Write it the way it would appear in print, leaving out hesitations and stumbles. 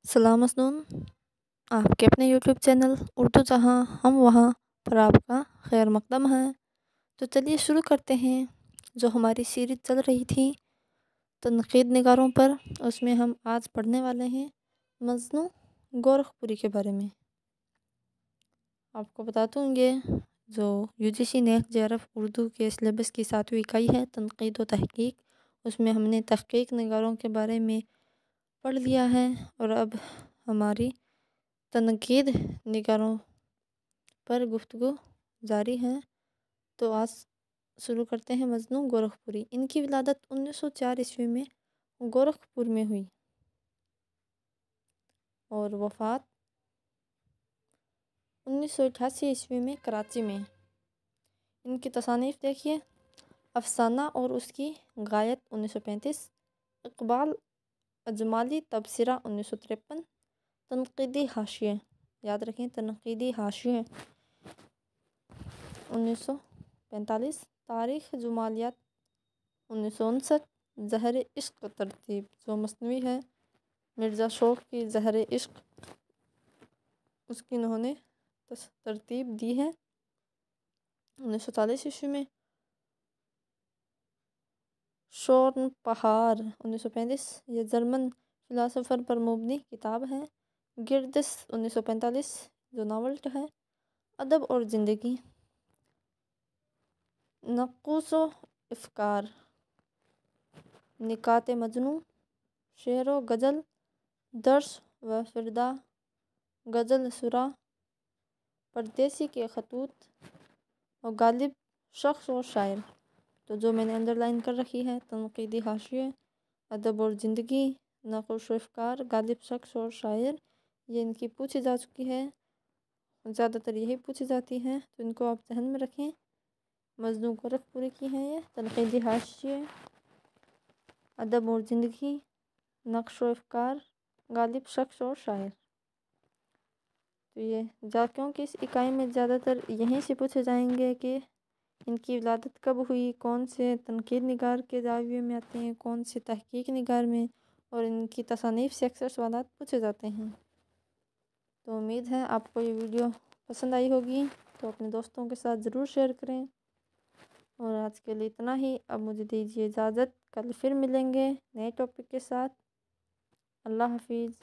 सलाम मसनून, आपके अपने यूट्यूब चैनल उर्दू जहाँ हम वहाँ पर आपका खैर मकदम है। तो चलिए शुरू करते हैं। जो हमारी सीरीज़ चल रही थी तनक़ीद निगारों पर, उसमें हम आज पढ़ने वाले हैं मजनू गोरखपुरी के बारे में। आपको बता दूँ ये जो यूजीसी नेट जेआरएफ उर्दू के सिलेबस की 7वीं इकाई है तनक़ीद व तहक़ीक़, उसमें हमने तहक़ीक़ निगारों के बारे में पढ़ लिया है और अब हमारी तनक़ीद निगारों पर गुफ्तगू जारी है। तो आज शुरू करते हैं मजनू गोरखपुरी। इनकी विलादत 1904 ईस्वी में गोरखपुर में हुई और वफ़ात 1988 ईस्वी में कराची में। इनकी तसानीफ़ देखिए, अफ़साना और उसकी गायत 1935, इक़बाल अजमाली तबसरा 1953, तनक़ीदी हाशिये, याद रखें तनक़ीदी हाशिये 1945, तारीख़ जुमालियात 1959, ज़हर इश्क़ तरतीब जो मसनवी है मिर्ज़ा शौक़ की ज़हर इश्क़, उसकी इन्होंने तरतीब दी है 1940 ईस्वी में। शोरनपहार 1935, ये जर्मन फ़िलासफ़र पर मुबनी किताब है। गिरदिश 1945, जो नावल है। अदब और ज़िंदगी, नक़ूस व इफ़कार, निकात मजनू, शेर व गज़ल, दर्स व फ़िरदा, गज़ल सुरा, परदेसी के खतूत और गालिब शख्स और शायर। तो जो मैंने अंडरलाइन कर रखी है तनक़ीदी हाशिये, अदब और ज़िंदगी, नक़ूस व इफ़कार, गालिब शख्स और शायर, ये इनकी पूछी जा चुकी है, ज़्यादातर यही पूछी जाती हैं, तो इनको आप ध्यान में रखें। मजनू गोरखपुरी की हैं ये। तनक़ीदी हाशिये, अदब और ज़िंदगी, नक़्श व इफ़कार, गालिब शख्स और शायर। तो ये क्योंकि इस इकाई में ज़्यादातर यहीं से पूछे जाएंगे कि इनकी विलादत कब हुई, कौन से तनक़ीद निगार के ज़ाविये में आते हैं, कौन से तहक़ीक़ निगार में, और इनकी तसानीफ़ से अक्सर सवालात पूछे जाते हैं। तो उम्मीद है आपको ये वीडियो पसंद आई होगी, तो अपने दोस्तों के साथ ज़रूर शेयर करें। और आज के लिए इतना ही। अब मुझे दीजिए इजाज़त, कल फिर मिलेंगे नए टॉपिक के साथ। अल्लाह हाफिज़।